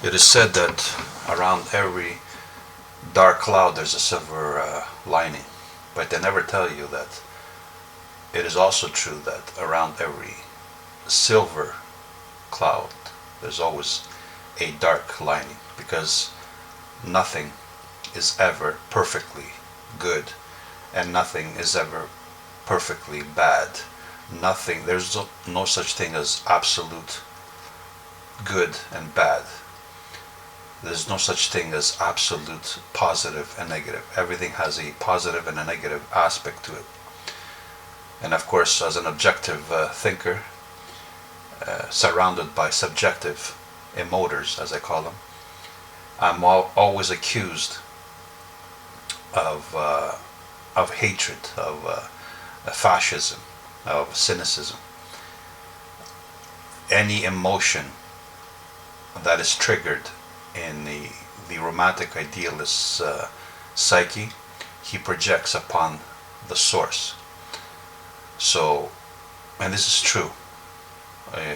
It is said that around every dark cloud there's a silver lining, but they never tell you that it is also true that around every silver cloud there's always a dark lining, because nothing is ever perfectly good and nothing is ever perfectly bad. There's no such thing as absolute good and bad. There's no such thing as absolute positive and negative. Everything has a positive and a negative aspect to it. And of course, as an objective thinker, surrounded by subjective emoters, as I call them, I'm always accused of hatred, of fascism, of cynicism. Any emotion that is triggered in the romantic idealist's psyche, he projects upon the source. So, and this is true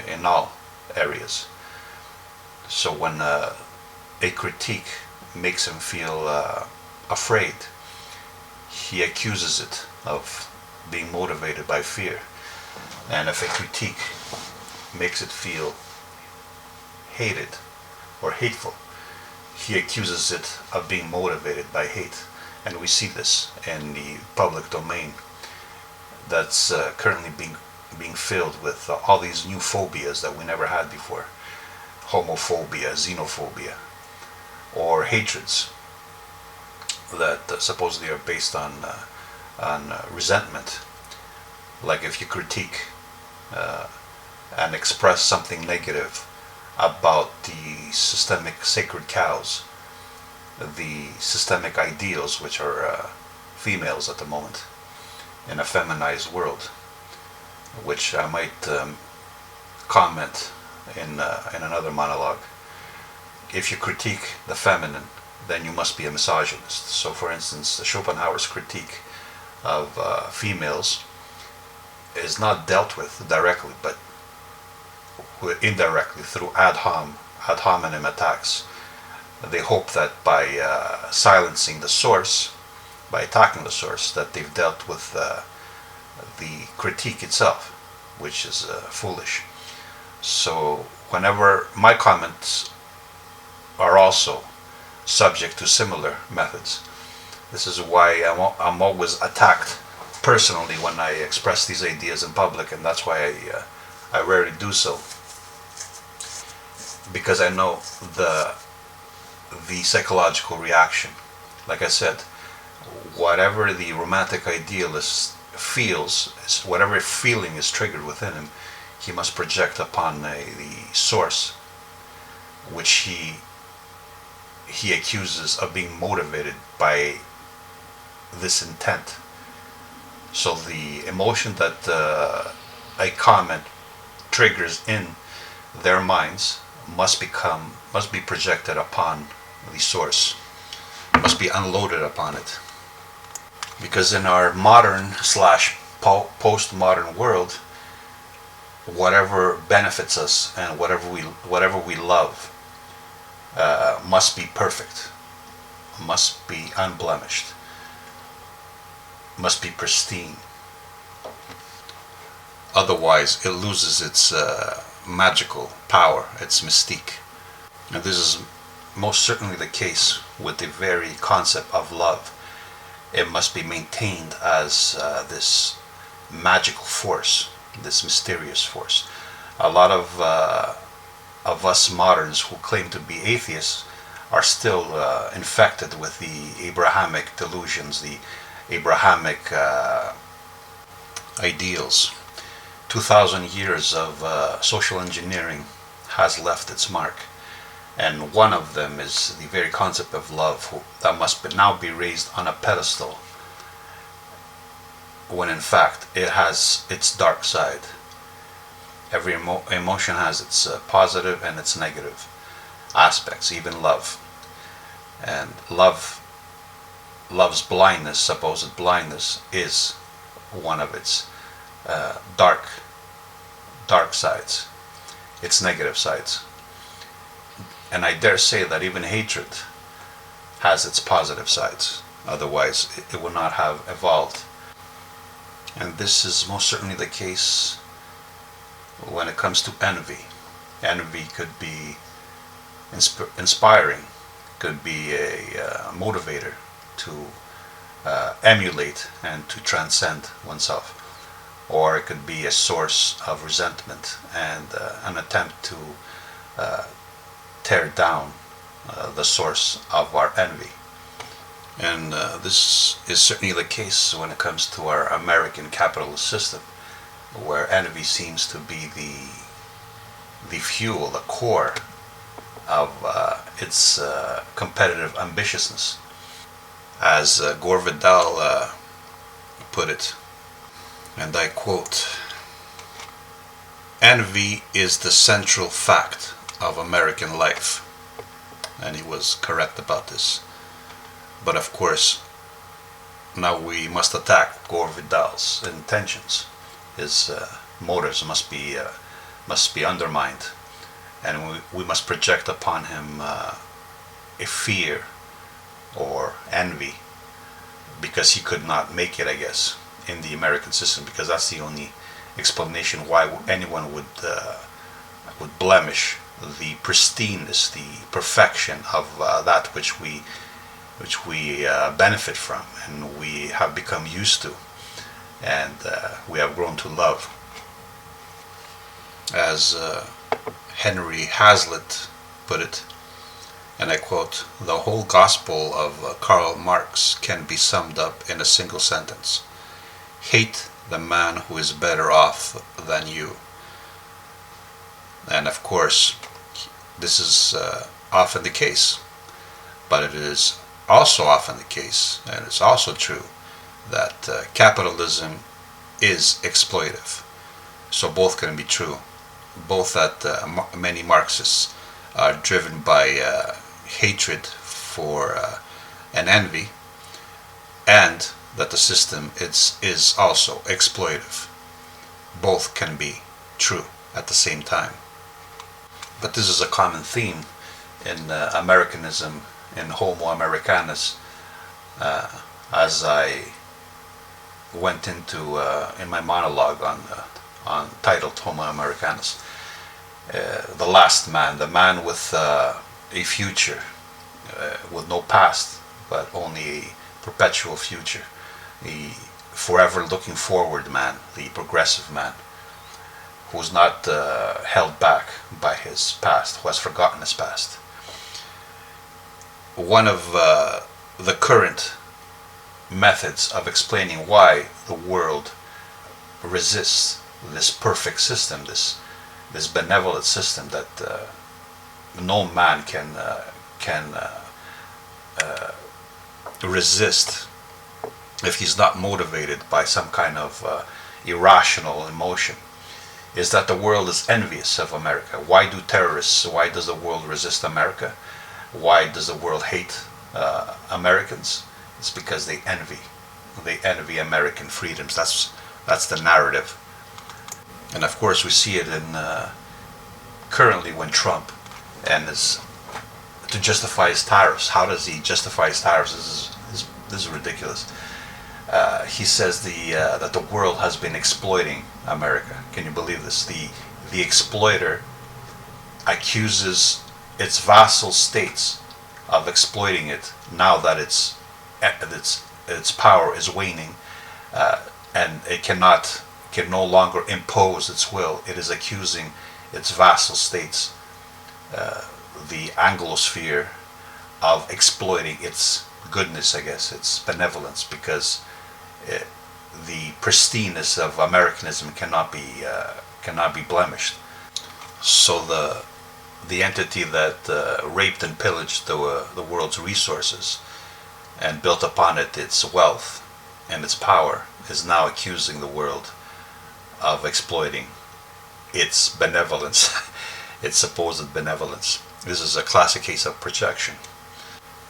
in all areas. So when a critique makes him feel afraid, he accuses it of being motivated by fear. And if a critique makes it feel hated or hateful, he accuses it of being motivated by hate. And we see this in the public domain that's currently being filled with all these new phobias that we never had before. Homophobia, xenophobia, or hatreds that supposedly are based on resentment. Like if you critique and express something negative about the systemic sacred cows, the systemic ideals, which are females at the moment in a feminized world, which I might comment in another monologue. If you critique the feminine, then you must be a misogynist. So for instance, Schopenhauer's critique of females is not dealt with directly, but indirectly through ad hominem attacks. They hope that by silencing the source, by attacking the source, that they've dealt with the critique itself, which is foolish. So whenever my comments are also subject to similar methods, this is why I'm always attacked personally when I express these ideas in public, and that's why I rarely do so, because I know the psychological reaction. Like I said, whatever the romantic idealist feels, whatever feeling is triggered within him, he must project upon the source, which he accuses of being motivated by this intent. So the emotion that a comment triggers in their minds must be projected upon the source, must be unloaded upon it. Because in our modern / postmodern world, whatever benefits us and whatever we love must be perfect, must be unblemished, must be pristine. Otherwise, it loses its magical power, its mystique. And this is most certainly the case with the very concept of love. It must be maintained as this magical force, this mysterious force. A lot of us moderns who claim to be atheists are still infected with the Abrahamic delusions, the Abrahamic ideals. 2,000 years of social engineering has left its mark, and one of them is the very concept of love that must now be raised on a pedestal, when in fact it has its dark side. Every emotion has its positive and its negative aspects, even love. And love's blindness, supposed blindness, is one of its dark sides, its negative sides. And I dare say that even hatred has its positive sides. Otherwise, it would not have evolved. And this is most certainly the case when it comes to envy. Envy could be inspiring, could be a motivator to emulate and to transcend oneself. Or it could be a source of resentment and an attempt to tear down the source of our envy. And this is certainly the case when it comes to our American capitalist system, where envy seems to be the fuel, the core of its competitive ambitiousness. As Gore Vidal put it, and I quote, "Envy is the central fact of American life." And he was correct about this. But of course, now we must attack Gore Vidal's intentions. His motives must be undermined, and we must project upon him a fear or envy because he could not make it, I guess, in the American system, because that's the only explanation why anyone would blemish the pristineness, the perfection of that which we benefit from and we have become used to and we have grown to love. As Henry Hazlitt put it, and I quote, "The whole gospel of Karl Marx can be summed up in a single sentence. Hate the man who is better off than you." And of course, this is often the case, but it is also often the case, and it's also true, that capitalism is exploitive. So both can be true. Both that many Marxists are driven by hatred for and envy, and that the system is also exploitive. Both can be true at the same time. But this is a common theme in Americanism, in Homo Americanus, as I went into in my monologue on titled Homo Americanus. The last man, the man with a future, with no past, but only a perpetual future, the forever looking forward man, the progressive man, who's not held back by his past, who has forgotten his past. One of the current methods of explaining why the world resists this perfect system, this benevolent system that no man can resist if he's not motivated by some kind of irrational emotion, is that the world is envious of America. Why does the world resist America? Why does the world hate Americans? It's because they envy American freedoms. That's the narrative. And of course we see it in currently when Trump is to justify his tariffs. How does he justify his tariffs? This is ridiculous. He says that the world has been exploiting America. Can you believe this? The exploiter accuses its vassal states of exploiting it now that its power is waning, and it can no longer impose its will. It is accusing its vassal states, the Anglosphere, of exploiting its goodness, I guess, its benevolence, because the pristineness of Americanism cannot be blemished. So the entity that raped and pillaged the world's resources and built upon it its wealth and its power is now accusing the world of exploiting its benevolence, its supposed benevolence. This is a classic case of projection,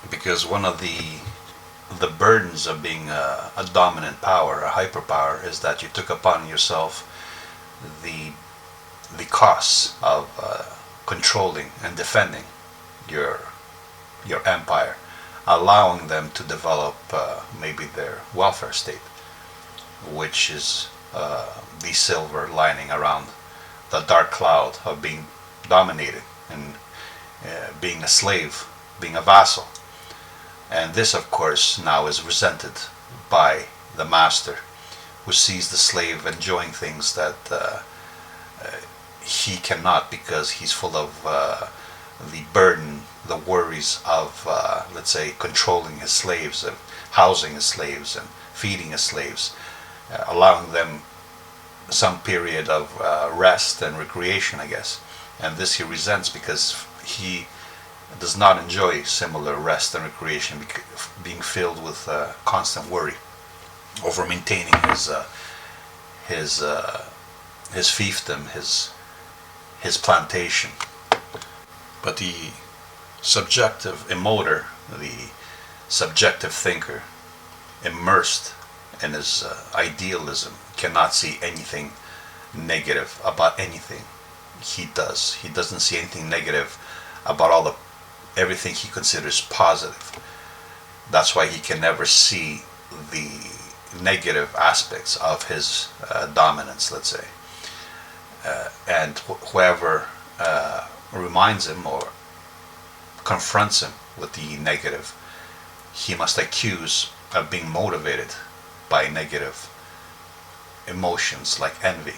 because one of the burdens of being a dominant power, a hyperpower, is that you took upon yourself the costs of controlling and defending your empire, allowing them to develop maybe their welfare state, which is the silver lining around the dark cloud of being dominated and being a slave, being a vassal. And this, of course, now is resented by the master, who sees the slave enjoying things that he cannot, because he's full of the burden, the worries of, let's say, controlling his slaves, of housing his slaves and feeding his slaves, allowing them some period of rest and recreation, I guess. And this he resents because he does not enjoy similar rest and recreation, being filled with constant worry over maintaining his fiefdom, his plantation. But the subjective emoter, the subjective thinker, immersed in his idealism, cannot see anything negative about anything he does. He doesn't see anything negative about everything he considers positive. That's why he can never see the negative aspects of his dominance, let's say. And whoever reminds him or confronts him with the negative, he must accuse of being motivated by negative emotions like envy.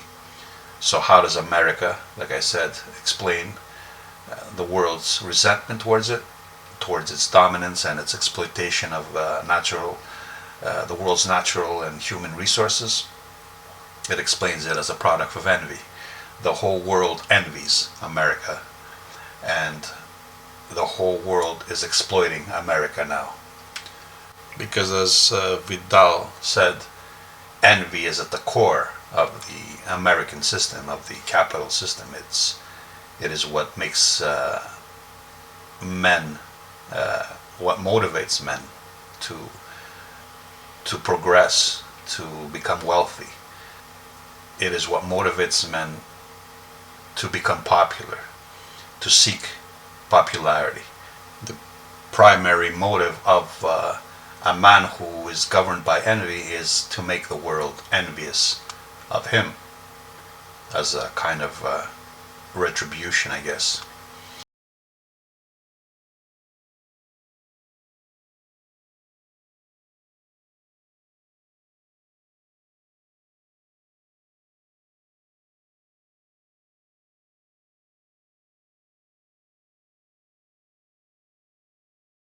So how does America, like I said, explain the world's resentment towards it, towards its dominance and its exploitation of the world's natural and human resources? It explains it as a product of envy. The whole world envies America, and the whole world is exploiting America now. Because as Vidal said, envy is at the core of the American system, of the capital system. It is what makes men, what motivates men to progress, to become wealthy. It is what motivates men to become popular, to seek popularity. The primary motive of a man who is governed by envy is to make the world envious of him, as a kind of retribution, I guess.